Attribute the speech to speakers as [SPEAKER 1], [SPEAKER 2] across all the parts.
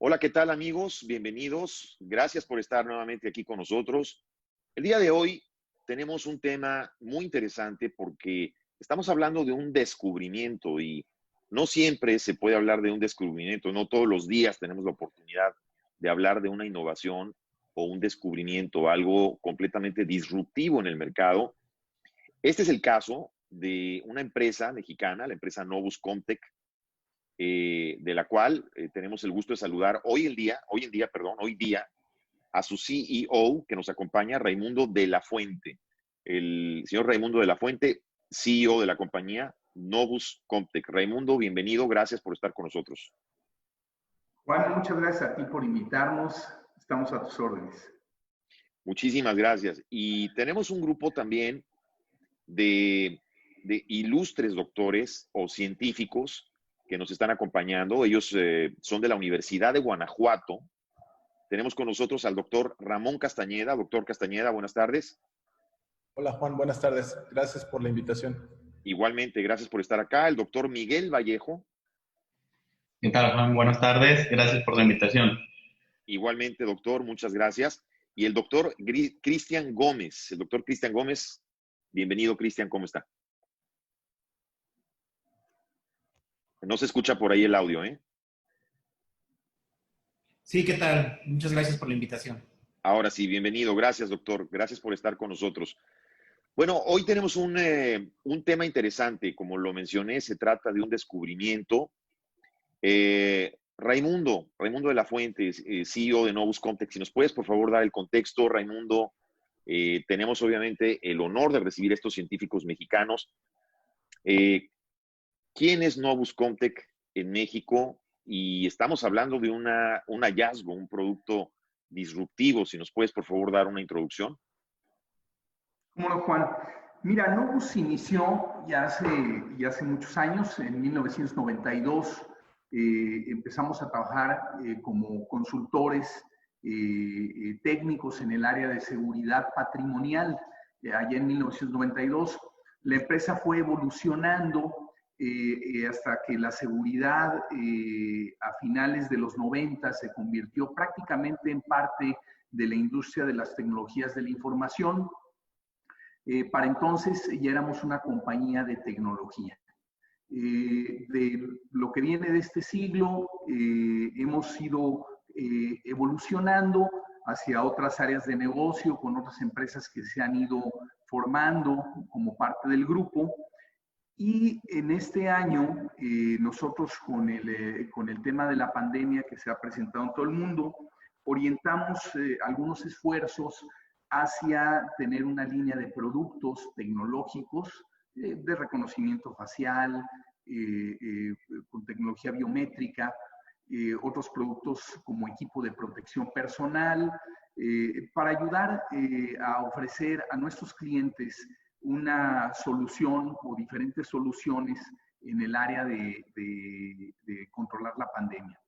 [SPEAKER 1] Hola, ¿qué tal amigos? Bienvenidos. Gracias por estar nuevamente aquí con nosotros. El día de hoy tenemos un tema muy interesante porque estamos hablando de un descubrimiento y no siempre se puede hablar de un descubrimiento, no todos los días tenemos la oportunidad de hablar de una innovación o un descubrimiento, algo completamente disruptivo en el mercado. Este es el caso de una empresa mexicana, la empresa Novus Comtech, de la cual tenemos el gusto de saludar hoy día a su CEO que nos acompaña, Raimundo de la Fuente. El señor Raimundo de la Fuente, CEO de la compañía Novus Comtech. Raimundo, bienvenido, gracias por estar con nosotros.
[SPEAKER 2] Juan, muchas gracias a ti por invitarnos. Estamos a tus órdenes.
[SPEAKER 1] Muchísimas gracias. Y tenemos un grupo también de ilustres doctores o científicos que nos están acompañando. Ellos son de la Universidad de Guanajuato. Tenemos con nosotros al doctor Ramón Castañeda. Doctor Castañeda, buenas tardes.
[SPEAKER 3] Hola Juan, buenas tardes. Gracias por la invitación.
[SPEAKER 1] Igualmente, gracias por estar acá. El doctor Miguel Vallejo.
[SPEAKER 4] ¿Qué tal, Juan? Buenas tardes. Gracias por la invitación.
[SPEAKER 1] Igualmente, doctor, muchas gracias. Y el doctor Cristian Gómez. El doctor Cristian Gómez. Bienvenido, Cristian, ¿cómo está? No se escucha por ahí el audio, ¿eh?
[SPEAKER 5] Sí, ¿qué tal? Muchas gracias por la invitación.
[SPEAKER 1] Ahora sí, bienvenido. Gracias, doctor. Gracias por estar con nosotros. Bueno, hoy tenemos un tema interesante. Como lo mencioné, se trata de un descubrimiento. Raimundo de la Fuente, CEO de Novus Comtech, si nos puedes, por favor, dar el contexto, Raimundo. Tenemos, obviamente, el honor de recibir a estos científicos mexicanos. ¿Quién es Novus Comtech en México? Y estamos hablando de un hallazgo, un producto disruptivo. Si nos puedes, por favor, dar una introducción.
[SPEAKER 2] ¿Cómo no, Juan? Mira, Novus inició ya hace muchos años, en 1992. Empezamos a trabajar como consultores técnicos en el área de seguridad patrimonial. Allá en 1992, la empresa fue evolucionando hasta que la seguridad a finales de los 90 se convirtió prácticamente en parte de la industria de las tecnologías de la información. Para entonces ya éramos una compañía de tecnología. De lo que viene de este siglo, hemos ido evolucionando hacia otras áreas de negocio con otras empresas que se han ido formando como parte del grupo. Y en este año, nosotros con el tema de la pandemia que se ha presentado en todo el mundo, orientamos algunos esfuerzos hacia tener una línea de productos tecnológicos de reconocimiento facial, con tecnología biométrica, otros productos como equipo de protección personal, para ayudar a ofrecer a nuestros clientes una solución o diferentes soluciones en el área de controlar la pandemia.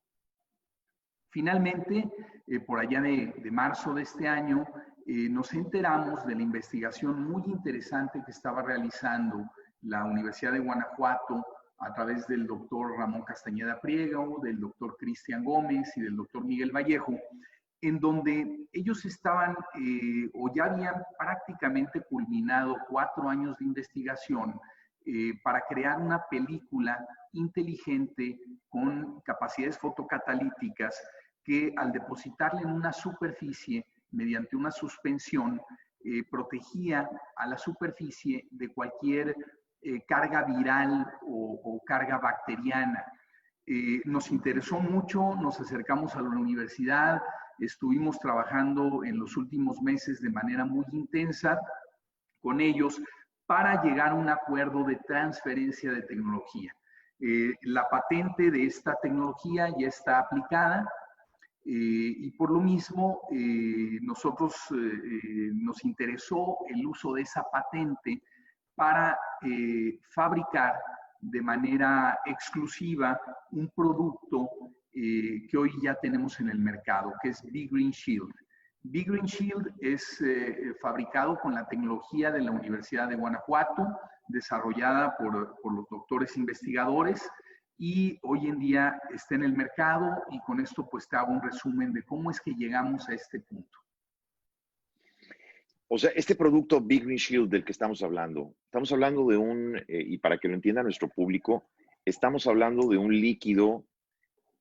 [SPEAKER 2] Finalmente, por allá de marzo de este año, nos enteramos de la investigación muy interesante que estaba realizando la Universidad de Guanajuato a través del doctor Ramón Castañeda Priego, del doctor Cristian Gómez y del doctor Miguel Vallejo, en donde ellos estaban o ya habían prácticamente culminado 4 años de investigación para crear una película inteligente con capacidades fotocatalíticas que al depositarla en una superficie mediante una suspensión protegía a la superficie de cualquier carga viral o carga bacteriana. Nos interesó mucho, nos acercamos a la universidad, estuvimos trabajando en los últimos meses de manera muy intensa con ellos para llegar a un acuerdo de transferencia de tecnología. La patente de esta tecnología ya está aplicada y por lo mismo nosotros nos interesó el uso de esa patente para fabricar de manera exclusiva un producto que hoy ya tenemos en el mercado, que es B-Green Shield. B-Green Shield es fabricado con la tecnología de la Universidad de Guanajuato, desarrollada por los doctores investigadores, y hoy en día está en el mercado y con esto pues te hago un resumen de cómo es que llegamos a este punto.
[SPEAKER 1] O sea, este producto Big Green Shield del que estamos hablando de y para que lo entienda nuestro público, estamos hablando de un líquido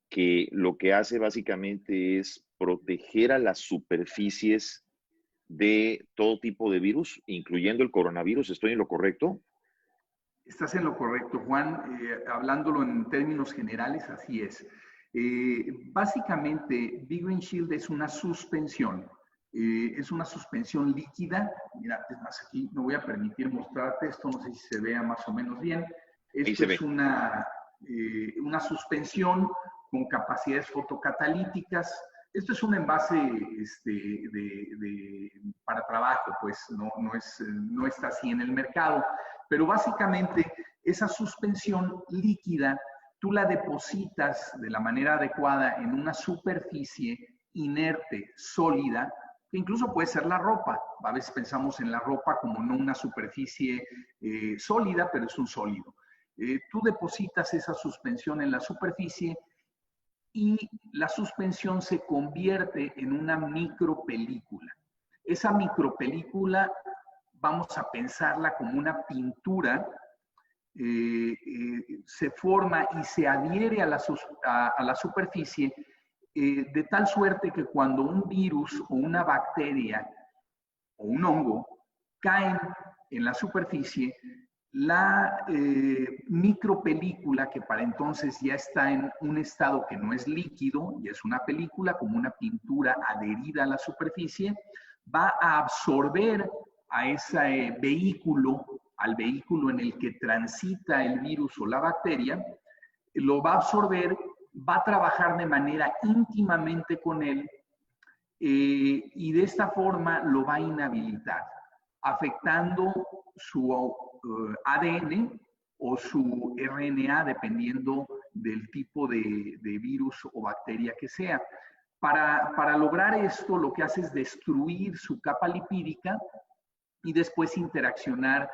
[SPEAKER 1] que lo que hace básicamente es proteger a las superficies de todo tipo de virus, incluyendo el coronavirus. ¿Estoy en lo correcto?
[SPEAKER 2] Estás en lo correcto, Juan. Hablándolo en términos generales, así es. Básicamente, Big Green Shield es una suspensión. Es una suspensión líquida. Mira, es más, aquí me voy a permitir mostrarte esto, no sé si se vea más o menos bien. Esto es una suspensión con capacidades fotocatalíticas. Esto es un envase para trabajo, pues no está así en el mercado. Pero básicamente esa suspensión líquida tú la depositas de la manera adecuada en una superficie inerte, sólida, que incluso puede ser la ropa. A veces pensamos en la ropa como no una superficie sólida, pero es un sólido. Tú depositas esa suspensión en la superficie y la suspensión se convierte en una micropelícula. Esa micropelícula vamos a pensarla como una pintura, se forma y se adhiere a la superficie de tal suerte que cuando un virus o una bacteria o un hongo caen en la superficie, la micropelícula, que para entonces ya está en un estado que no es líquido, y es una película como una pintura adherida a la superficie, va a absorber a ese vehículo, al vehículo en el que transita el virus o la bacteria, lo va a absorber, va a trabajar de manera íntimamente con él y de esta forma lo va a inhabilitar, afectando su ADN o su RNA, dependiendo del tipo de virus o bacteria que sea. Para lograr esto, lo que hace es destruir su capa lipídica y después interaccionar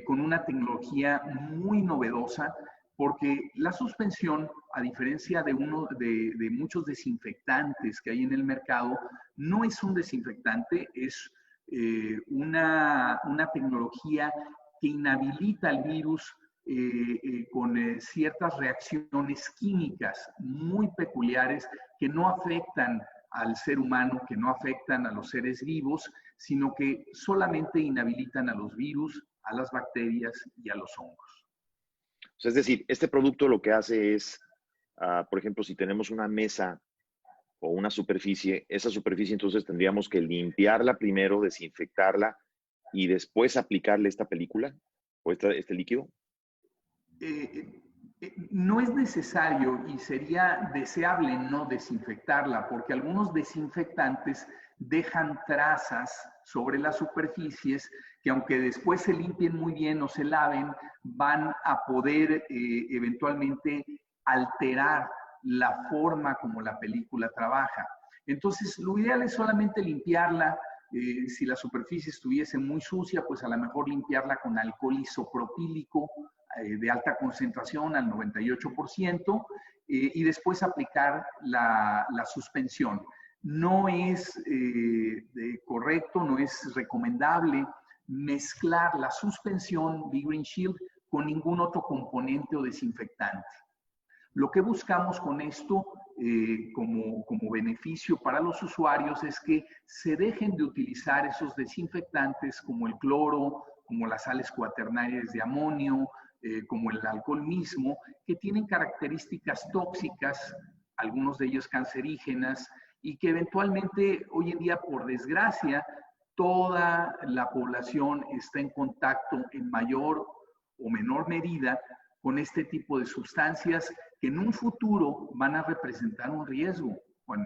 [SPEAKER 2] con una tecnología muy novedosa, porque la suspensión, a diferencia de muchos desinfectantes que hay en el mercado, no es un desinfectante, es una tecnología que inhabilita al virus con ciertas reacciones químicas muy peculiares que no afectan al ser humano, que no afectan a los seres vivos, sino que solamente inhabilitan a los virus, a las bacterias y a los hongos.
[SPEAKER 1] O sea, es decir, este producto lo que hace es, por ejemplo, si tenemos una mesa o una superficie, esa superficie entonces tendríamos que limpiarla primero, desinfectarla y después aplicarle esta película o este líquido.
[SPEAKER 2] No es necesario y sería deseable no desinfectarla, porque algunos desinfectantes dejan trazas sobre las superficies que aunque después se limpien muy bien o se laven, van a poder eventualmente alterar la forma como la película trabaja. Entonces, lo ideal es solamente limpiarla. Si la superficie estuviese muy sucia, pues a lo mejor limpiarla con alcohol isopropílico de alta concentración al 98% y después aplicar la suspensión. No es correcto, no es recomendable mezclar la suspensión Big Green Shield con ningún otro componente o desinfectante. Lo que buscamos con esto como beneficio para los usuarios es que se dejen de utilizar esos desinfectantes como el cloro, como las sales cuaternarias de amonio, como el alcohol mismo, que tienen características tóxicas, algunos de ellos cancerígenas, y que eventualmente hoy en día, por desgracia, toda la población está en contacto en mayor o menor medida con este tipo de sustancias que en un futuro van a representar un riesgo. Bueno,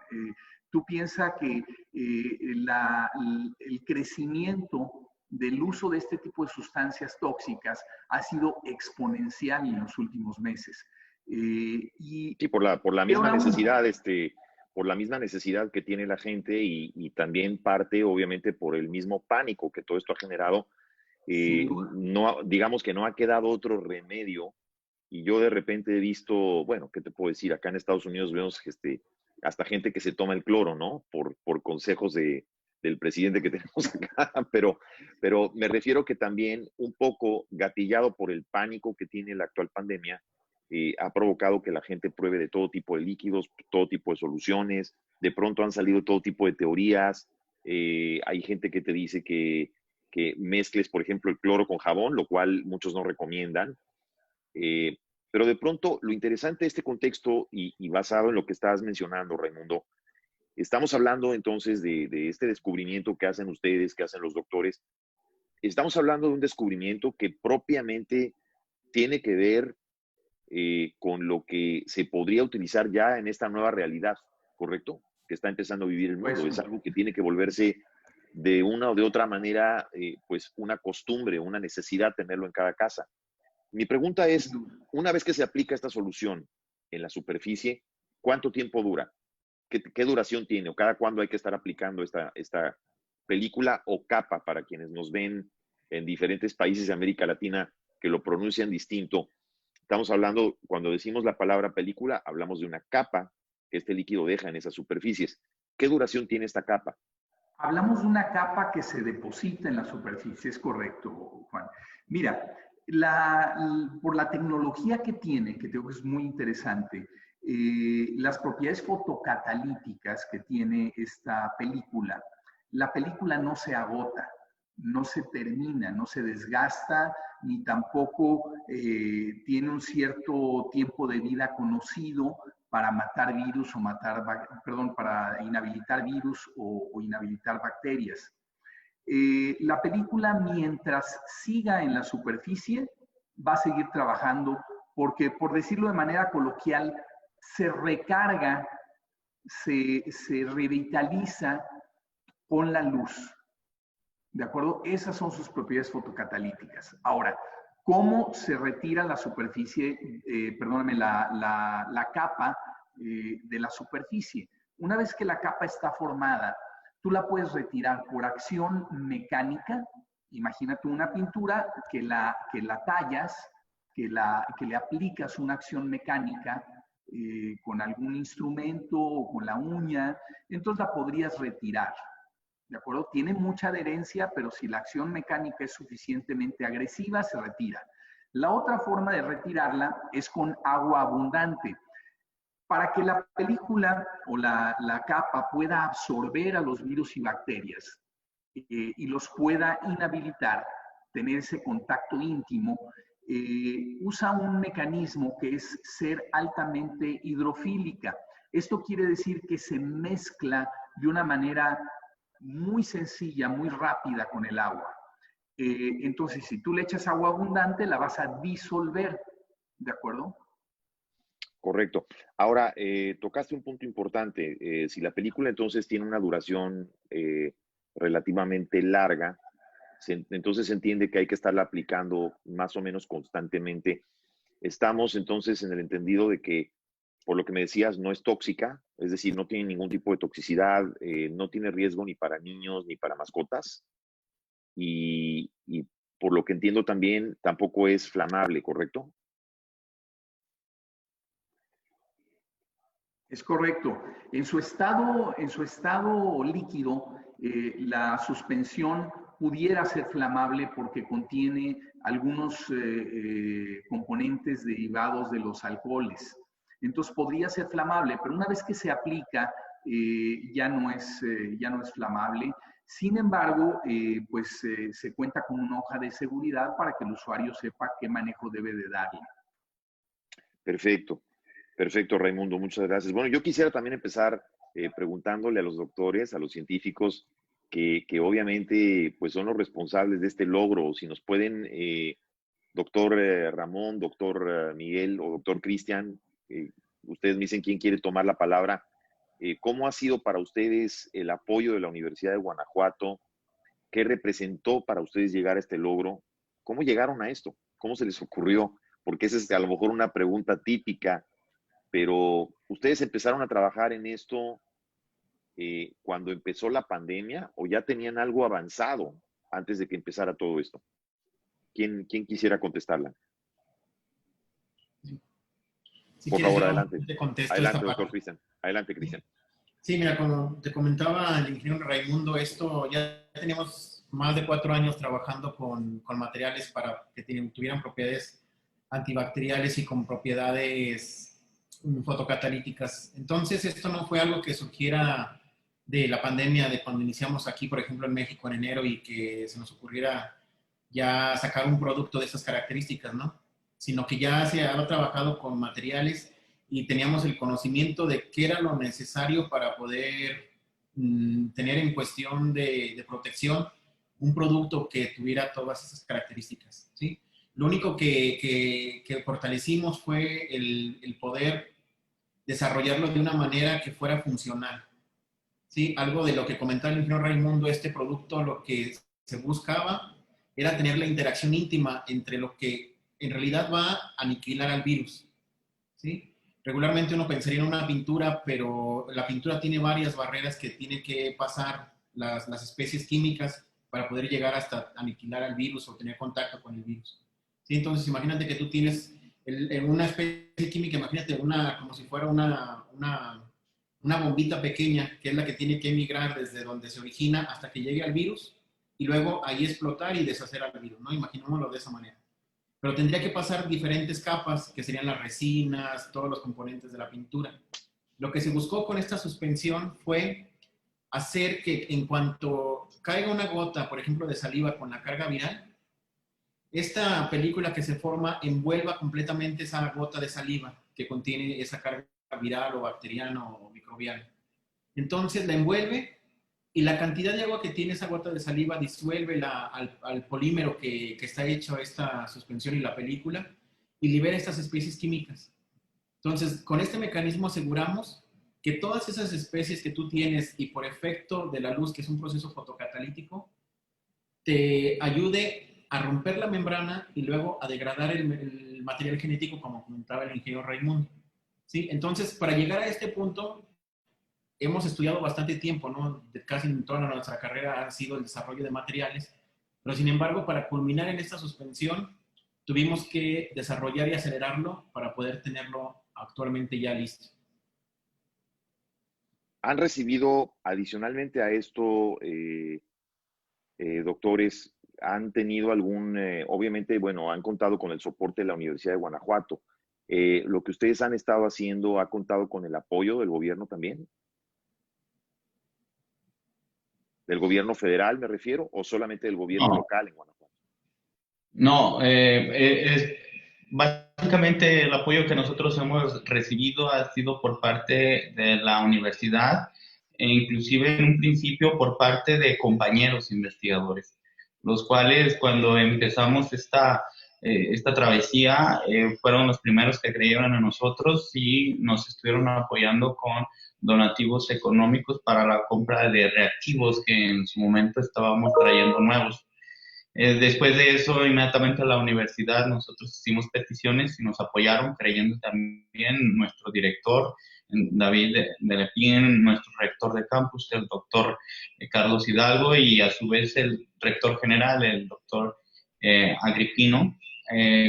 [SPEAKER 2] tú piensas que el crecimiento del uso de este tipo de sustancias tóxicas ha sido exponencial en los últimos meses.
[SPEAKER 1] Sí, por la misma necesidad, por la misma necesidad que tiene la gente y también parte, obviamente, por el mismo pánico que todo esto ha generado. No, digamos que no ha quedado otro remedio y yo de repente he visto, bueno, ¿qué te puedo decir? Acá en Estados Unidos vemos hasta gente que se toma el cloro, ¿no? Por consejos del presidente que tenemos acá, pero me refiero que también un poco gatillado por el pánico que tiene la actual pandemia, ha provocado que la gente pruebe de todo tipo de líquidos, todo tipo de soluciones. De pronto han salido todo tipo de teorías. Hay gente que te dice que mezcles, por ejemplo, el cloro con jabón, lo cual muchos no recomiendan. Eh, pero de pronto, lo interesante de este contexto y basado en lo que estabas mencionando, Raimundo, estamos hablando entonces de este descubrimiento que hacen ustedes, que hacen los doctores. Estamos hablando de un descubrimiento que propiamente tiene que ver con lo que se podría utilizar ya en esta nueva realidad, ¿correcto? Que está empezando a vivir el mundo. Es algo que tiene que volverse de una o de otra manera, pues una costumbre, una necesidad tenerlo en cada casa. Mi pregunta es, una vez que se aplica esta solución en la superficie, ¿cuánto tiempo dura? ¿Qué duración tiene? ¿O cada cuándo hay que estar aplicando esta película o capa para quienes nos ven en diferentes países de América Latina que lo pronuncian distinto? Estamos hablando, cuando decimos la palabra película, hablamos de una capa que este líquido deja en esas superficies. ¿Qué duración tiene esta capa?
[SPEAKER 2] Hablamos de una capa que se deposita en la superficie, es correcto, Juan. Mira, por la tecnología que tiene, que creo que es muy interesante, las propiedades fotocatalíticas que tiene esta película, la película no se agota, no se termina, no se desgasta, ni tampoco tiene un cierto tiempo de vida conocido para matar virus o para inhabilitar virus o inhabilitar bacterias. La película, mientras siga en la superficie, va a seguir trabajando porque, por decirlo de manera coloquial, se recarga, se revitaliza con la luz. ¿De acuerdo? Esas son sus propiedades fotocatalíticas. Ahora, ¿cómo se retira la superficie, la capa de la superficie? Una vez que la capa está formada, tú la puedes retirar por acción mecánica. Imagínate una pintura que la tallas, que le aplicas una acción mecánica con algún instrumento o con la uña, entonces la podrías retirar. ¿De acuerdo? Tiene mucha adherencia, pero si la acción mecánica es suficientemente agresiva, se retira. La otra forma de retirarla es con agua abundante. Para que la película o la capa pueda absorber a los virus y bacterias y los pueda inhabilitar, tener ese contacto íntimo, usa un mecanismo que es ser altamente hidrofílica. Esto quiere decir que se mezcla de una manera muy sencilla, muy rápida con el agua. Entonces, si tú le echas agua abundante, la vas a disolver, ¿de acuerdo?
[SPEAKER 1] Correcto. Ahora, tocaste un punto importante. Si la película entonces tiene una duración relativamente larga, entonces se entiende que hay que estarla aplicando más o menos constantemente. Estamos entonces en el entendido de que, por lo que me decías, no es tóxica, es decir, no tiene ningún tipo de toxicidad, no tiene riesgo ni para niños ni para mascotas. Y por lo que entiendo también, tampoco es flamable, ¿correcto?
[SPEAKER 2] Es correcto. En su estado líquido, la suspensión pudiera ser flamable porque contiene algunos componentes derivados de los alcoholes. Entonces podría ser flamable, pero una vez que se aplica, ya no es flamable. Sin embargo, se cuenta con una hoja de seguridad para que el usuario sepa qué manejo debe de darle.
[SPEAKER 1] Perfecto. Perfecto, Raimundo, muchas gracias. Bueno, yo quisiera también empezar preguntándole a los doctores, a los científicos, que obviamente pues son los responsables de este logro. Si nos pueden, doctor Ramón, doctor Miguel o doctor Cristian, ustedes me dicen quién quiere tomar la palabra. ¿Cómo ha sido para ustedes el apoyo de la Universidad de Guanajuato? ¿Qué representó para ustedes llegar a este logro? ¿Cómo llegaron a esto? ¿Cómo se les ocurrió? Porque esa es a lo mejor una pregunta típica, pero ustedes empezaron a trabajar en esto cuando empezó la pandemia o ya tenían algo avanzado antes de que empezara todo esto. ¿Quién quisiera contestarla?
[SPEAKER 5] Si
[SPEAKER 1] Por
[SPEAKER 5] quieres,
[SPEAKER 1] favor,
[SPEAKER 5] yo
[SPEAKER 1] adelante.
[SPEAKER 5] te contesto esta
[SPEAKER 1] Adelante, doctor
[SPEAKER 5] parte.
[SPEAKER 1] Cristian. Adelante, Cristian.
[SPEAKER 5] Sí, mira, como te comentaba el ingeniero Raimundo, esto ya tenemos más de 4 años trabajando con materiales para que tuvieran propiedades antibacteriales y con propiedades fotocatalíticas. Entonces, esto no fue algo que surgiera de la pandemia, de cuando iniciamos aquí, por ejemplo, en México en enero y que se nos ocurriera ya sacar un producto de esas características, ¿no? Sino que ya se había trabajado con materiales y teníamos el conocimiento de qué era lo necesario para poder tener en cuestión de protección un producto que tuviera todas esas características, ¿sí? Lo único que fortalecimos fue el poder desarrollarlo de una manera que fuera funcional, ¿sí? Algo de lo que comentaba el ingeniero Raimundo, este producto lo que se buscaba era tener la interacción íntima entre lo que en realidad va a aniquilar al virus, ¿sí? Regularmente uno pensaría en una pintura, pero la pintura tiene varias barreras que tienen que pasar las especies químicas para poder llegar hasta aniquilar al virus o tener contacto con el virus, ¿sí? Entonces imagínate que tú tienes una especie química, imagínate como si fuera una bombita pequeña, que es la que tiene que emigrar desde donde se origina hasta que llegue al virus y luego ahí explotar y deshacer al virus, ¿no? Imaginémoslo de esa manera. Pero tendría que pasar diferentes capas, que serían las resinas, todos los componentes de la pintura. Lo que se buscó con esta suspensión fue hacer que en cuanto caiga una gota, por ejemplo, de saliva con la carga viral, esta película que se forma envuelva completamente esa gota de saliva que contiene esa carga viral o bacteriana o microbiana. Entonces la envuelve y la cantidad de agua que tiene esa gota de saliva disuelve al polímero que está hecho esta suspensión y la película y libera estas especies químicas. Entonces, con este mecanismo aseguramos que todas esas especies que tú tienes y por efecto de la luz, que es un proceso fotocatalítico, te ayude a romper la membrana y luego a degradar el material genético, como comentaba el ingeniero Raimundo, ¿sí? Entonces, para llegar a este punto, hemos estudiado bastante tiempo, ¿no? Casi en toda nuestra carrera ha sido el desarrollo de materiales, pero sin embargo, para culminar en esta suspensión, tuvimos que desarrollar y acelerarlo para poder tenerlo actualmente ya listo.
[SPEAKER 1] ¿Han recibido adicionalmente a esto, doctores, han tenido obviamente, bueno, han contado con el soporte de la Universidad de Guanajuato? ¿Lo que ustedes han estado haciendo ha contado con el apoyo del gobierno también? ¿Del gobierno federal me refiero o solamente del gobierno
[SPEAKER 4] No,
[SPEAKER 1] local en Guanajuato?
[SPEAKER 4] no, básicamente el apoyo que nosotros hemos recibido ha sido por parte de la universidad e inclusive en un principio por parte de compañeros investigadores, los cuales cuando empezamos esta travesía fueron los primeros que creyeron en nosotros y nos estuvieron apoyando con donativos económicos para la compra de reactivos que en su momento estábamos trayendo nuevos. Después de eso, inmediatamente a la universidad nosotros hicimos peticiones y nos apoyaron, creyendo también nuestro director, David de Lepín, nuestro rector de campus, el doctor Carlos Hidalgo, y a su vez el rector general, el doctor Agripino,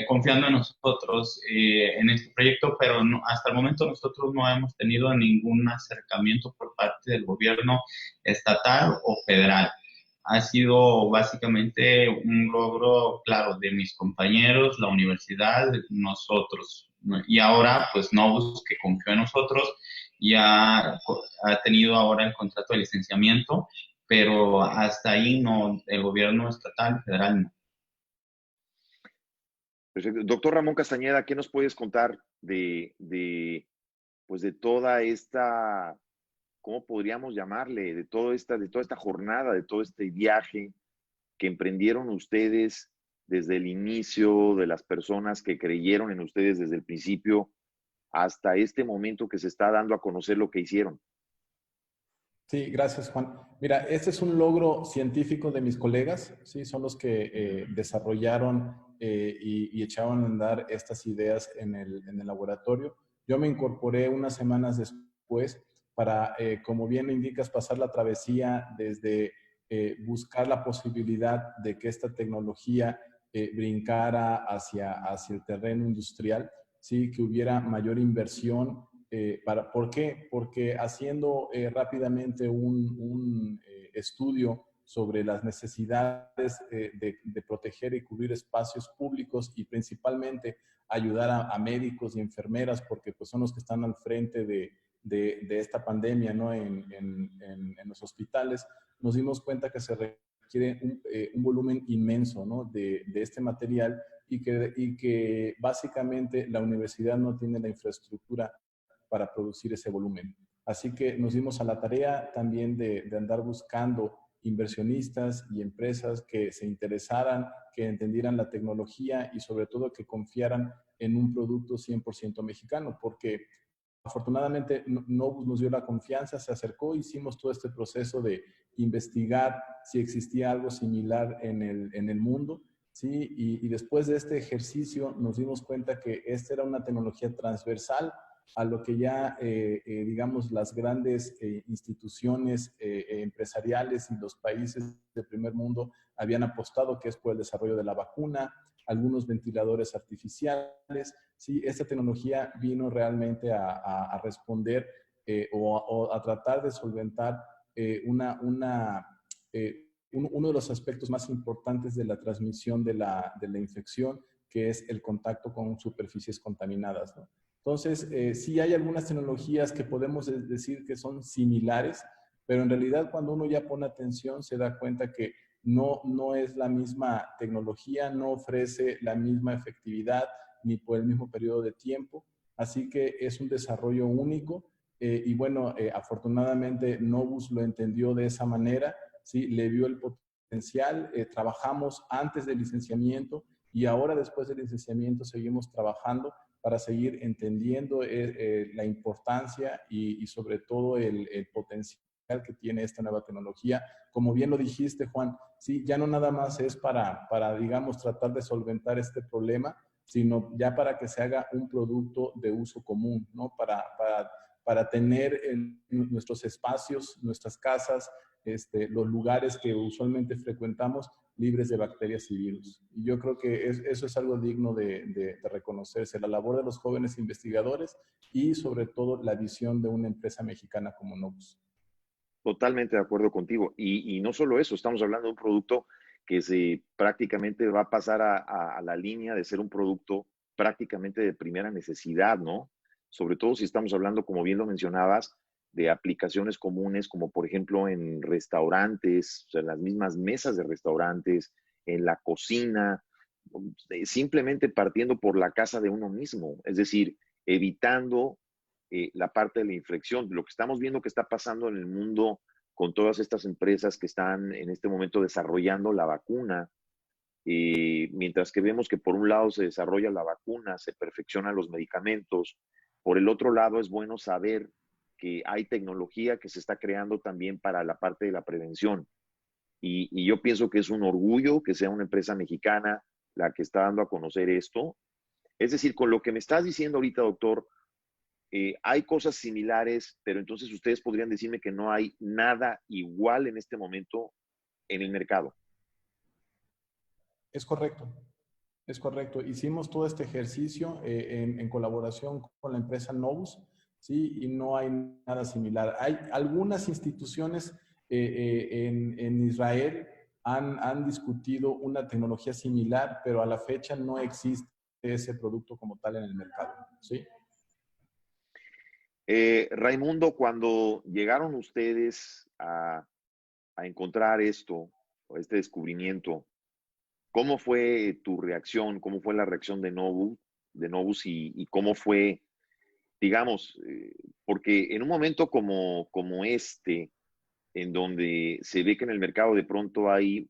[SPEAKER 4] confiando en nosotros en este proyecto, pero hasta el momento nosotros no hemos tenido ningún acercamiento por parte del gobierno estatal o federal. Ha sido básicamente un logro, claro, de mis compañeros, la universidad, nosotros. Y ahora, pues Novus, que confió en nosotros, ya ha tenido ahora el contrato de licenciamiento, pero hasta ahí no, el gobierno estatal, federal no.
[SPEAKER 1] Perfecto. Doctor Ramón Castañeda, ¿qué nos puedes contar pues de toda esta, ¿cómo podríamos llamarle? De toda esta jornada, de todo este viaje que emprendieron ustedes desde el inicio, de las personas que creyeron en ustedes desde el principio, hasta este momento que se está dando a conocer lo que hicieron?
[SPEAKER 3] Sí, gracias, Juan. Mira, este es un logro científico de mis colegas, ¿sí? Son los que desarrollaron y echaban a andar estas ideas en el laboratorio. Yo me incorporé unas semanas después para, como bien lo indicas, pasar la travesía desde buscar la posibilidad de que esta tecnología brincara hacia el terreno industrial sí, que hubiera mayor inversión. ¿Por qué? Porque haciendo rápidamente un estudio sobre las necesidades de proteger y cubrir espacios públicos y principalmente ayudar a médicos y enfermeras, porque pues, son los que están al frente de esta pandemia, ¿no? En los hospitales, nos dimos cuenta que se requiere un volumen inmenso, ¿no? de este material y que básicamente la universidad no tiene la infraestructura para producir ese volumen. Así que nos dimos a la tarea también de andar buscando inversionistas y empresas que se interesaran, que entendieran la tecnología y sobre todo que confiaran en un producto 100% mexicano, porque afortunadamente Novus nos dio la confianza, se acercó, hicimos todo este proceso de investigar si existía algo similar en el mundo, ¿sí? Y después de este ejercicio nos dimos cuenta que esta era una tecnología transversal a lo que ya, digamos, las grandes instituciones empresariales y los países del primer mundo habían apostado, que es por el desarrollo de la vacuna, algunos ventiladores artificiales. Sí, esta tecnología vino realmente a responder o a tratar de solventar uno de los aspectos más importantes de la transmisión de la infección, que es el contacto con superficies contaminadas, ¿no? Entonces, sí hay algunas tecnologías que podemos decir que son similares, pero en realidad cuando uno ya pone atención se da cuenta que no es la misma tecnología, no ofrece la misma efectividad ni por el mismo periodo de tiempo. Así que es un desarrollo único y bueno, afortunadamente Novus lo entendió de esa manera, ¿sí? Le vio el potencial, trabajamos antes del licenciamiento y ahora después del licenciamiento seguimos trabajando para seguir entendiendo la importancia y sobre todo el potencial que tiene esta nueva tecnología. Como bien lo dijiste, Juan, sí, ya no nada más es para digamos, tratar de solventar este problema, sino ya para que se haga un producto de uso común, ¿no? Para tener en nuestros espacios, nuestras casas, los lugares que usualmente frecuentamos, libres de bacterias y virus. Y yo creo que eso es algo digno de reconocerse, la labor de los jóvenes investigadores y sobre todo la visión de una empresa mexicana como Novus.
[SPEAKER 1] Totalmente de acuerdo contigo. Y no solo eso, estamos hablando de un producto que prácticamente va a pasar a la línea de ser un producto prácticamente de primera necesidad, ¿no? Sobre todo si estamos hablando, como bien lo mencionabas, de aplicaciones comunes, como por ejemplo en restaurantes, o sea, en las mismas mesas de restaurantes, en la cocina, simplemente partiendo por la casa de uno mismo, es decir, evitando la parte de la infección. Lo que estamos viendo que está pasando en el mundo con todas estas empresas que están en este momento desarrollando la vacuna, mientras que vemos que por un lado se desarrolla la vacuna, se perfeccionan los medicamentos, por el otro lado es bueno saber que hay tecnología que se está creando también para la parte de la prevención. Y yo pienso que es un orgullo que sea una empresa mexicana la que está dando a conocer esto. Es decir, con lo que me estás diciendo ahorita, doctor, hay cosas similares, pero entonces ustedes podrían decirme que no hay nada igual en este momento en el mercado.
[SPEAKER 3] Es correcto. Es correcto. Hicimos todo este ejercicio en colaboración con la empresa Novus, ¿sí? Y no hay nada similar. Hay algunas instituciones en Israel han discutido una tecnología similar, pero a la fecha no existe ese producto como tal en el mercado, ¿sí?
[SPEAKER 1] Raimundo, cuando llegaron ustedes a encontrar esto, este descubrimiento, ¿cómo fue tu reacción? ¿Cómo fue la reacción de Novus y cómo fue, digamos, porque en un momento como este, en donde se ve que en el mercado de pronto hay,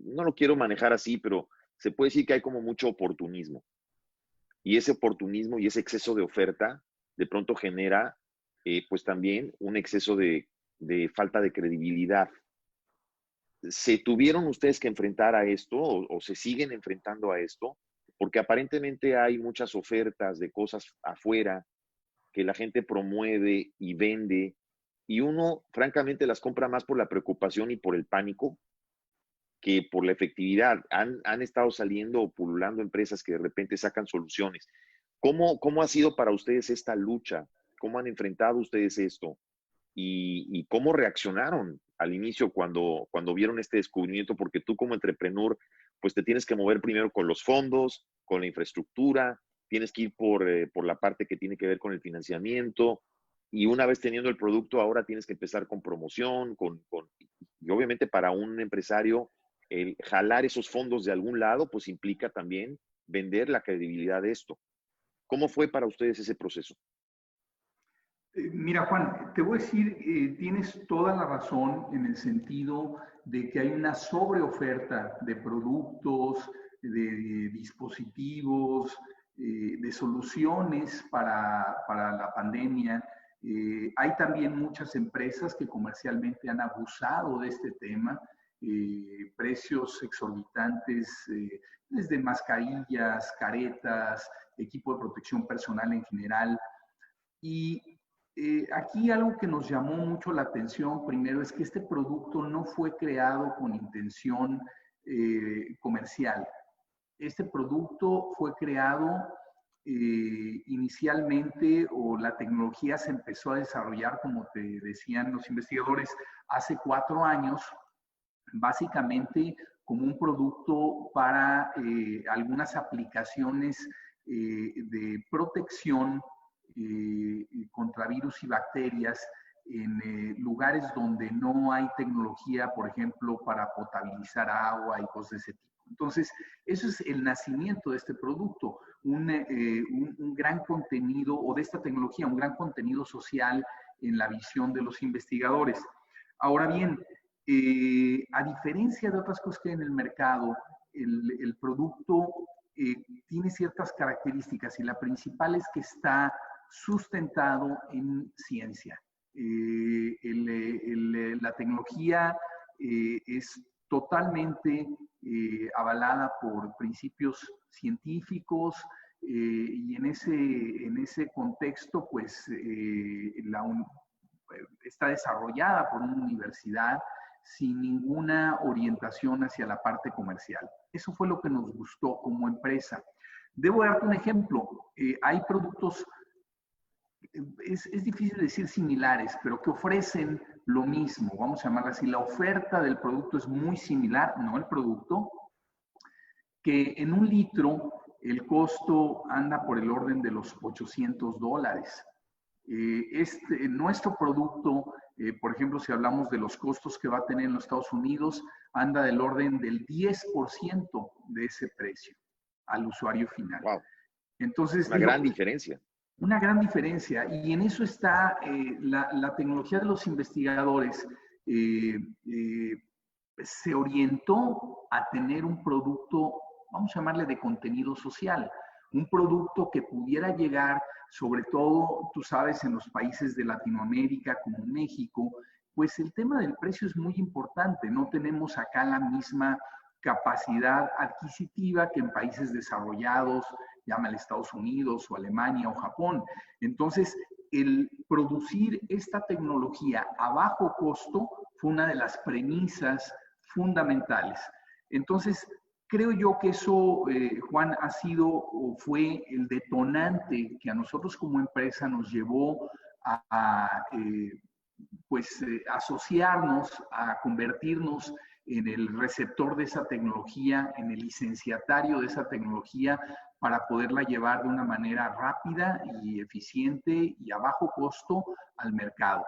[SPEAKER 1] no lo quiero manejar así, pero se puede decir que hay como mucho oportunismo. Y ese oportunismo y ese exceso de oferta de pronto genera pues también un exceso de falta de credibilidad. ¿Se tuvieron ustedes que enfrentar a esto o se siguen enfrentando a esto? Porque aparentemente hay muchas ofertas de cosas afuera que la gente promueve y vende y uno francamente las compra más por la preocupación y por el pánico que por la efectividad. Han estado saliendo o pululando empresas que de repente sacan soluciones. ¿Cómo ha sido para ustedes esta lucha? ¿Cómo han enfrentado ustedes esto? ¿Y cómo reaccionaron al inicio cuando vieron este descubrimiento? Porque tú como entrepreneur, pues te tienes que mover primero con los fondos, con la infraestructura, tienes que ir por la parte que tiene que ver con el financiamiento, y una vez teniendo el producto, ahora tienes que empezar con promoción, y obviamente para un empresario, el jalar esos fondos de algún lado, pues implica también vender la credibilidad de esto. ¿Cómo fue para ustedes ese proceso?
[SPEAKER 2] Mira, Juan, te voy a decir, tienes toda la razón en el sentido de que hay una sobreoferta de productos, de dispositivos, de soluciones para la pandemia. Hay también muchas empresas que comercialmente han abusado de este tema, precios exorbitantes, desde mascarillas, caretas, equipo de protección personal en general. Y aquí algo que nos llamó mucho la atención primero es que este producto no fue creado con intención comercial. Este producto fue creado inicialmente, o la tecnología se empezó a desarrollar, como te decían los investigadores, hace 4 años, básicamente como un producto para algunas aplicaciones de protección contra virus y bacterias en lugares donde no hay tecnología, por ejemplo, para potabilizar agua y cosas de ese tipo. Entonces, eso es el nacimiento de este producto, un gran contenido, o de esta tecnología, un gran contenido social en la visión de los investigadores. Ahora bien, a diferencia de otras cosas que hay en el mercado, el producto tiene ciertas características, y la principal es que está sustentado en ciencia. La tecnología es totalmente avalada por principios científicos, y en ese contexto, pues, está desarrollada por una universidad sin ninguna orientación hacia la parte comercial. Eso fue lo que nos gustó como empresa. Debo darte un ejemplo. Hay productos, es difícil decir similares, pero que ofrecen lo mismo, vamos a llamarla así. La oferta del producto es muy similar, no el producto, que en 1 litro el costo anda por el orden de los $800. Nuestro producto, por ejemplo, si hablamos de los costos que va a tener en los Estados Unidos, anda del orden del 10% de ese precio al usuario final.
[SPEAKER 1] Wow.
[SPEAKER 2] Entonces,
[SPEAKER 1] una gran diferencia.
[SPEAKER 2] Una gran diferencia, y en eso está la tecnología de los investigadores. Se orientó a tener un producto, vamos a llamarle de contenido social, un producto que pudiera llegar, sobre todo, tú sabes, en los países de Latinoamérica como México, pues el tema del precio es muy importante. No tenemos acá la misma capacidad adquisitiva que en países desarrollados, llámale Estados Unidos o Alemania o Japón. Entonces, el producir esta tecnología a bajo costo fue una de las premisas fundamentales. Entonces, creo yo que eso, Juan, ha sido o fue el detonante que a nosotros como empresa nos llevó a asociarnos, a convertirnos en el receptor de esa tecnología, en el licenciatario de esa tecnología, para poderla llevar de una manera rápida y eficiente y a bajo costo al mercado.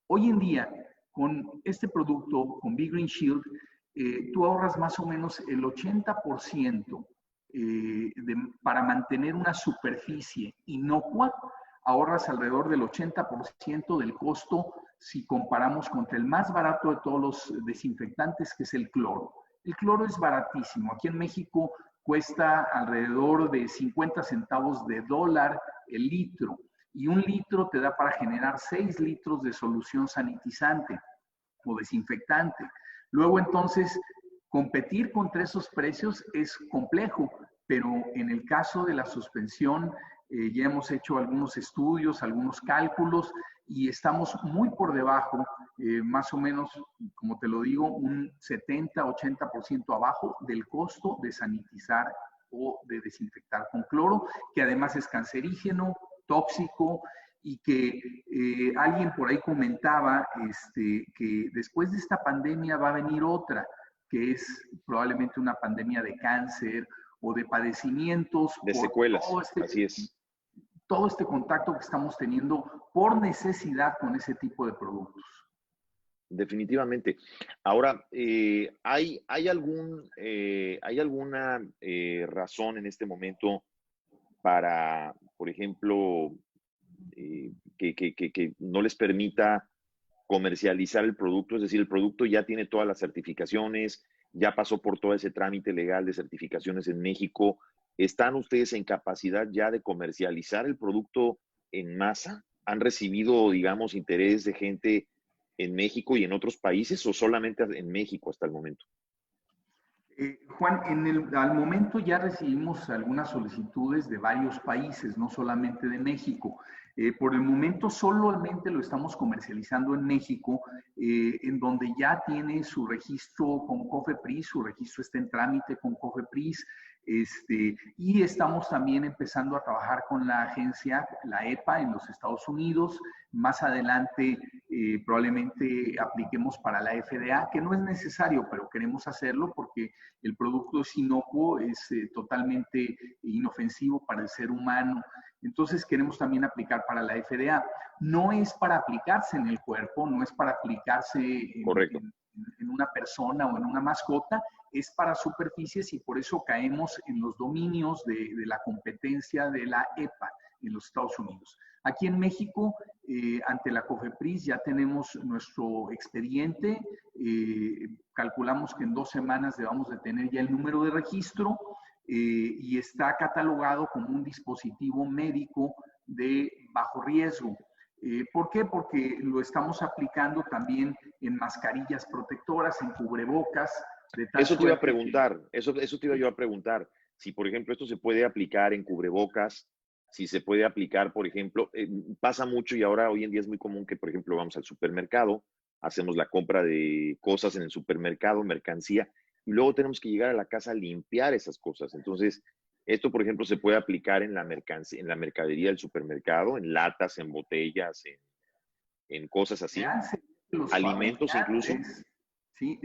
[SPEAKER 2] Hoy en día, con este producto, con Be Green Shield, tú ahorras más o menos el 80% para mantener una superficie inocua. Ahorras alrededor del 80% del costo si comparamos contra el más barato de todos los desinfectantes, que es el cloro. El cloro es baratísimo. Aquí en México cuesta alrededor de 50 centavos de dólar el litro, y 1 litro te da para generar 6 litros de solución sanitizante o desinfectante. Luego, entonces, competir contra esos precios es complejo, pero en el caso de la suspensión, ya hemos hecho algunos estudios, algunos cálculos, y estamos muy por debajo, más o menos, como te lo digo, un 70-80% abajo del costo de sanitizar o de desinfectar con cloro, que además es cancerígeno, tóxico, y que alguien por ahí comentaba que después de esta pandemia va a venir otra, que es probablemente una pandemia de cáncer o de padecimientos
[SPEAKER 1] De
[SPEAKER 2] por
[SPEAKER 1] secuelas, así es.
[SPEAKER 2] todo este contacto que estamos teniendo por necesidad con ese tipo de productos.
[SPEAKER 1] Definitivamente. Ahora, ¿hay alguna razón en este momento para, por ejemplo, que no les permita comercializar el producto? Es decir, el producto ya tiene todas las certificaciones, ya pasó por todo ese trámite legal de certificaciones en México. ¿Están ustedes en capacidad ya de comercializar el producto en masa? ¿Han recibido, digamos, interés de gente en México y en otros países o solamente en México hasta el momento?
[SPEAKER 2] Juan, al momento ya recibimos algunas solicitudes de varios países, no solamente de México. Por el momento solamente lo estamos comercializando en México, en donde ya tiene su registro con COFEPRIS, su registro está en trámite con COFEPRIS, y estamos también empezando a trabajar con la agencia, la EPA, en los Estados Unidos. Más adelante probablemente apliquemos para la FDA, que no es necesario, pero queremos hacerlo porque el producto es inocuo, es totalmente inofensivo para el ser humano. Entonces queremos también aplicar para la FDA. No es para aplicarse en el cuerpo, no es para aplicarse en una persona o en una mascota, es para superficies y por eso caemos en los dominios de la competencia de la EPA en los Estados Unidos. Aquí en México, ante la COFEPRIS, ya tenemos nuestro expediente. Calculamos que en 2 semanas debamos de tener ya el número de registro y está catalogado como un dispositivo médico de bajo riesgo. ¿Por qué? Porque lo estamos aplicando también en mascarillas protectoras, en cubrebocas.
[SPEAKER 1] Eso te iba a preguntar, eso te iba yo a preguntar. Si, por ejemplo, esto se puede aplicar en cubrebocas, si se puede aplicar, por ejemplo, pasa mucho y ahora hoy en día es muy común que, por ejemplo, vamos al supermercado, hacemos la compra de cosas en el supermercado, mercancía, y luego tenemos que llegar a la casa a limpiar esas cosas. Entonces, esto, por ejemplo, se puede aplicar en la mercancía, en la mercadería del supermercado, en latas, en botellas, en cosas así, alimentos incluso.
[SPEAKER 2] Sí,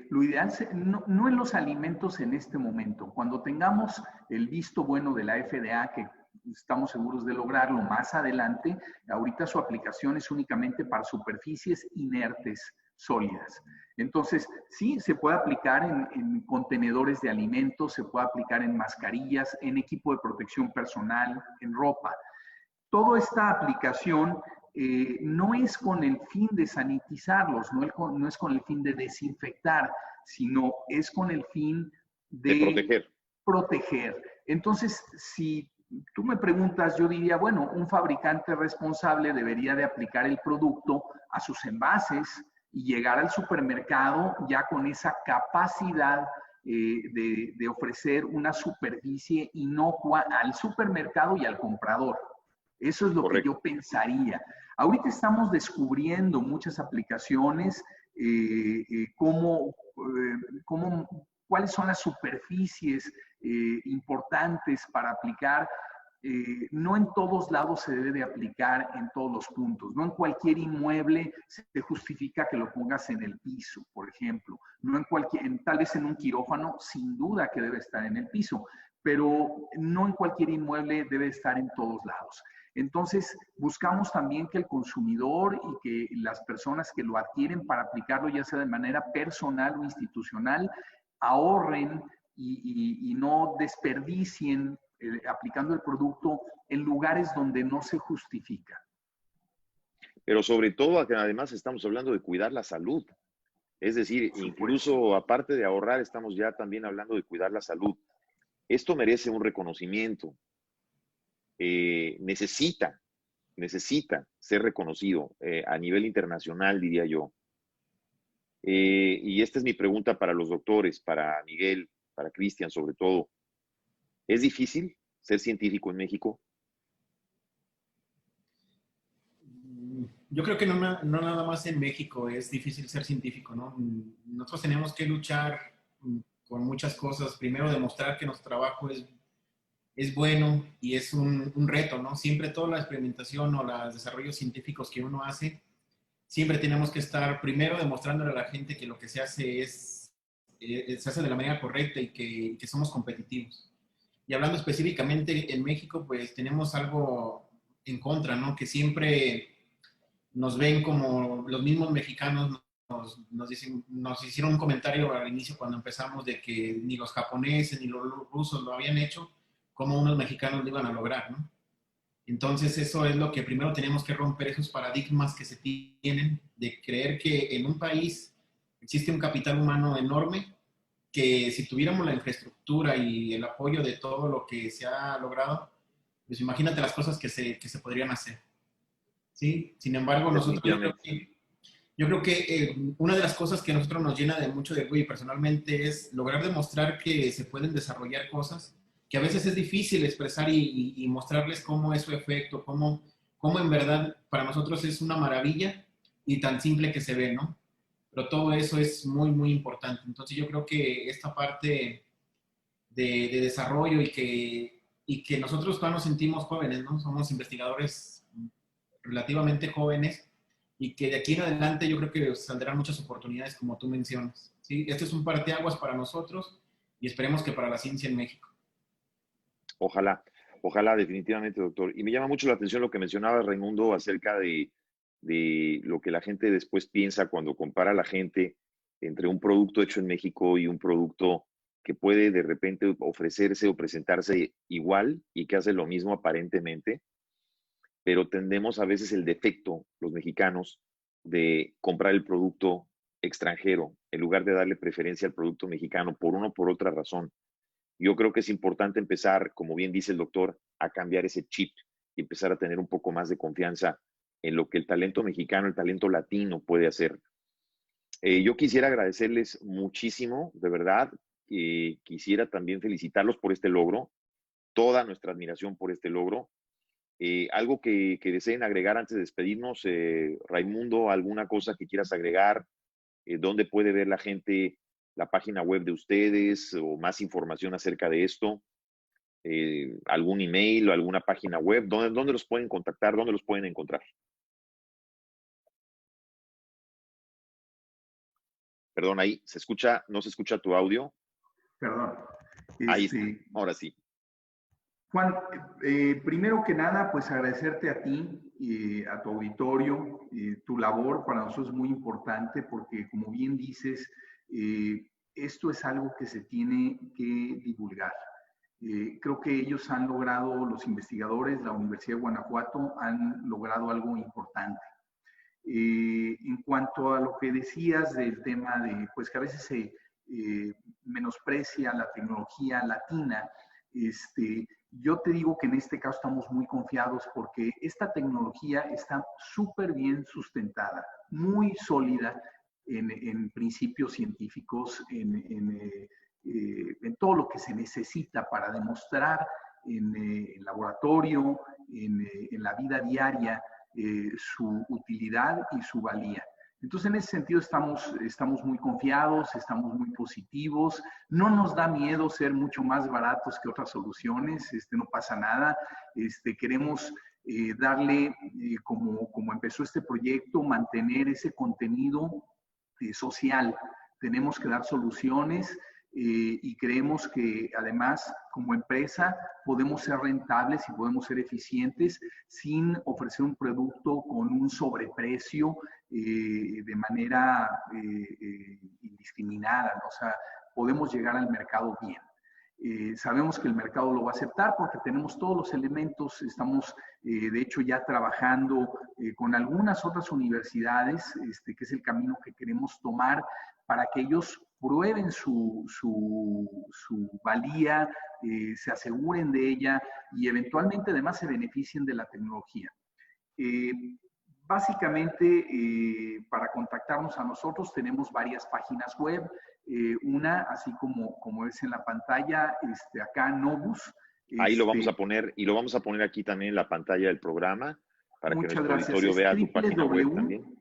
[SPEAKER 2] lo ideal, no en los alimentos en este momento. Cuando tengamos el visto bueno de la FDA, que estamos seguros de lograrlo más adelante, ahorita su aplicación es únicamente para superficies inertes, sólidas. Entonces, sí, se puede aplicar en contenedores de alimentos, se puede aplicar en mascarillas, en equipo de protección personal, en ropa. Toda esta aplicación no es con el fin de sanitizarlos, no es con el fin de desinfectar, sino es con el fin de proteger. Entonces, si tú me preguntas, yo diría, bueno, un fabricante responsable debería de aplicar el producto a sus envases y llegar al supermercado ya con esa capacidad de ofrecer una superficie inocua al supermercado y al comprador. Eso es lo que yo pensaría. Ahorita estamos descubriendo muchas aplicaciones, cuáles son las superficies importantes para aplicar. No en todos lados se debe de aplicar en todos los puntos. No en cualquier inmueble se justifica que lo pongas en el piso, por ejemplo. No tal vez en un quirófano, sin duda que debe estar en el piso, pero no en cualquier inmueble debe estar en todos lados. Entonces, buscamos también que el consumidor y que las personas que lo adquieren para aplicarlo, ya sea de manera personal o institucional, ahorren y no desperdicien aplicando el producto en lugares donde no se justifica.
[SPEAKER 1] Pero sobre todo, además, estamos hablando de cuidar la salud. Es decir, incluso aparte de ahorrar, estamos ya también hablando de cuidar la salud. Esto merece un reconocimiento. Necesita ser reconocido a nivel internacional, diría yo. Y esta es mi pregunta para los doctores, para Miguel, para Cristian sobre todo. ¿Es difícil ser científico en México?
[SPEAKER 5] Yo creo que no nada más en México es difícil ser científico, ¿no? Nosotros tenemos que luchar con muchas cosas. Primero, demostrar que nuestro trabajo es bueno y es un reto, ¿no? Siempre toda la experimentación o los desarrollos científicos que uno hace, siempre tenemos que estar primero demostrándole a la gente que lo que se hace se hace de la manera correcta y que somos competitivos. Y hablando específicamente en México, pues tenemos algo en contra, ¿no? Que siempre nos ven como los mismos mexicanos. Nos hicieron un comentario al inicio cuando empezamos de que ni los japoneses ni los rusos lo habían hecho, como unos mexicanos lo iban a lograr, ¿no? Entonces eso es lo que primero tenemos que romper, esos paradigmas que se tienen de creer que en un país existe un capital humano enorme, que si tuviéramos la infraestructura y el apoyo de todo lo que se ha logrado, pues imagínate las cosas que se podrían hacer. ¿Sí? Sin embargo, nosotros yo creo que una de las cosas que a nosotros nos llena de mucho de orgullo personalmente es lograr demostrar que se pueden desarrollar cosas que a veces es difícil expresar y mostrarles cómo es su efecto, cómo en verdad para nosotros es una maravilla y tan simple que se ve, ¿no? Pero todo eso es muy, muy importante. Entonces yo creo que esta parte de desarrollo y que nosotros todavía nos sentimos jóvenes, ¿no? Somos investigadores relativamente jóvenes y que de aquí en adelante yo creo que saldrán muchas oportunidades como tú mencionas, ¿sí? Este es un parteaguas para nosotros y esperemos que para la ciencia en México.
[SPEAKER 1] Ojalá, ojalá, definitivamente, doctor. Y me llama mucho la atención lo que mencionaba Raimundo acerca de lo que la gente después piensa cuando compara a la gente entre un producto hecho en México y un producto que puede de repente ofrecerse o presentarse igual y que hace lo mismo aparentemente, pero tendemos a veces el defecto, los mexicanos, de comprar el producto extranjero en lugar de darle preferencia al producto mexicano por una o por otra razón. Yo creo que es importante empezar, como bien dice el doctor, a cambiar ese chip y empezar a tener un poco más de confianza en lo que el talento mexicano, el talento latino puede hacer. Yo quisiera agradecerles muchísimo, de verdad. Quisiera también felicitarlos por este logro, toda nuestra admiración por este logro. Algo que deseen agregar antes de despedirnos, Raimundo, alguna cosa que quieras agregar, dónde puede ver la gente la página web de ustedes o más información acerca de esto, algún email o alguna página web, ¿dónde los pueden contactar? ¿Dónde los pueden encontrar? Perdón, ahí se escucha, no se escucha tu audio.
[SPEAKER 2] Perdón.
[SPEAKER 1] Ahí está, ahora sí.
[SPEAKER 2] Juan, primero que nada, pues agradecerte a ti, a tu auditorio, tu labor para nosotros es muy importante porque, como bien dices, esto es algo que se tiene que divulgar. Creo que ellos han logrado, los investigadores, la Universidad de Guanajuato, han logrado algo importante. En cuanto a lo que decías del tema de, pues que a veces se menosprecia la tecnología latina, yo te digo que en este caso estamos muy confiados porque esta tecnología está súper bien sustentada, muy sólida en principios científicos, en todo lo que se necesita para demostrar en laboratorio, en la vida diaria, su utilidad y su valía. Entonces, en ese sentido estamos muy confiados, estamos muy positivos, no nos da miedo ser mucho más baratos que otras soluciones, no pasa nada, queremos darle, como empezó este proyecto, mantener ese contenido social, tenemos que dar soluciones y creemos que además como empresa podemos ser rentables y podemos ser eficientes sin ofrecer un producto con un sobreprecio de manera indiscriminada, ¿no? O sea, podemos llegar al mercado bien. Sabemos que el mercado lo va a aceptar porque tenemos todos los elementos, estamos de hecho ya trabajando con algunas otras universidades, que es el camino que queremos tomar para que ellos prueben su valía, se aseguren de ella y eventualmente además se beneficien de la tecnología. Básicamente, para contactarnos a nosotros tenemos varias páginas web, una, así como es en la pantalla, acá Novus.
[SPEAKER 1] Ahí lo vamos a poner, y lo vamos a poner aquí también en la pantalla del programa, para que nuestro auditorio vea tu página web también.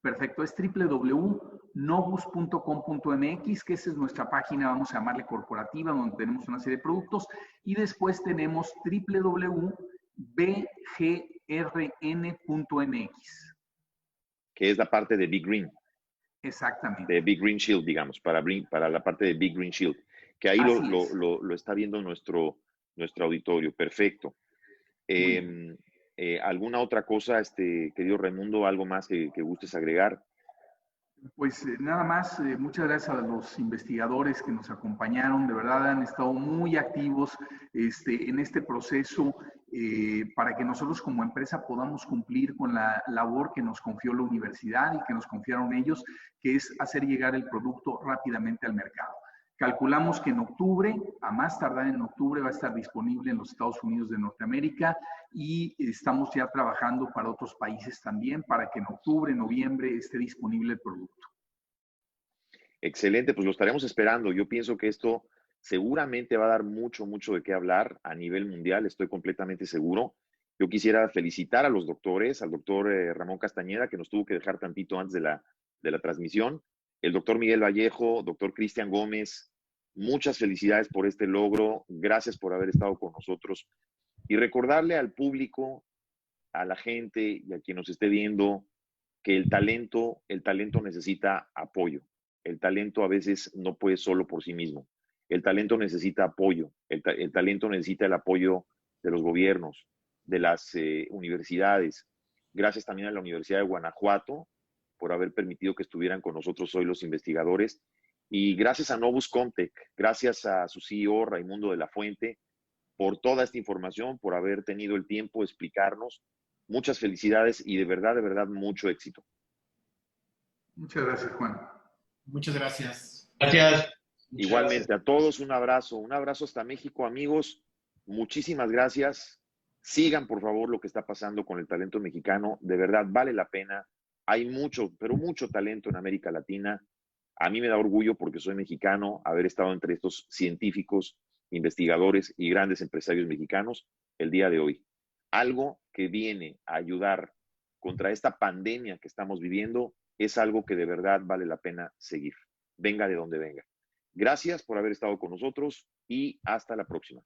[SPEAKER 2] Perfecto, es www.novus.com.mx, que esa es nuestra página, vamos a llamarle corporativa, donde tenemos una serie de productos. Y después tenemos www.bgrn.mx.
[SPEAKER 1] Que es la parte de Big Green.
[SPEAKER 2] Exactamente.
[SPEAKER 1] De Big Green Shield, digamos, para la parte de Big Green Shield. Que ahí lo está viendo nuestro auditorio. Perfecto. ¿Alguna otra cosa, querido Raimundo, algo más que gustes agregar?
[SPEAKER 2] Pues nada más, muchas gracias a los investigadores que nos acompañaron, de verdad han estado muy activos en este proceso para que nosotros como empresa podamos cumplir con la labor que nos confió la universidad y que nos confiaron ellos, que es hacer llegar el producto rápidamente al mercado. Calculamos que en octubre, a más tardar en octubre, va a estar disponible en los Estados Unidos de Norteamérica y estamos ya trabajando para otros países también para que en octubre, noviembre esté disponible el producto.
[SPEAKER 1] Excelente, pues lo estaremos esperando. Yo pienso que esto seguramente va a dar mucho de qué hablar a nivel mundial, estoy completamente seguro. Yo quisiera felicitar a los doctores, al doctor Ramón Castañeda, que nos tuvo que dejar tantito antes de la transmisión, el doctor Miguel Vallejo, doctor Cristian Gómez, muchas felicidades por este logro, gracias por haber estado con nosotros y recordarle al público, a la gente y a quien nos esté viendo que el talento necesita apoyo. El talento a veces no puede solo por sí mismo. El talento necesita apoyo. El talento necesita el apoyo de los gobiernos, de las universidades. Gracias también a la Universidad de Guanajuato por haber permitido que estuvieran con nosotros hoy los investigadores. Y gracias a Novus Comtech, gracias a su CEO, Raimundo de la Fuente, por toda esta información, por haber tenido el tiempo de explicarnos. Muchas felicidades y de verdad, mucho éxito.
[SPEAKER 2] Muchas gracias, Juan.
[SPEAKER 5] Muchas gracias.
[SPEAKER 4] Gracias.
[SPEAKER 1] Igualmente, a todos un abrazo hasta México, amigos. Muchísimas gracias. Sigan, por favor, lo que está pasando con el talento mexicano. De verdad, vale la pena. Hay mucho, pero mucho talento en América Latina. A mí me da orgullo porque soy mexicano, haber estado entre estos científicos, investigadores y grandes empresarios mexicanos el día de hoy. Algo que viene a ayudar contra esta pandemia que estamos viviendo es algo que de verdad vale la pena seguir. Venga de donde venga. Gracias por haber estado con nosotros y hasta la próxima.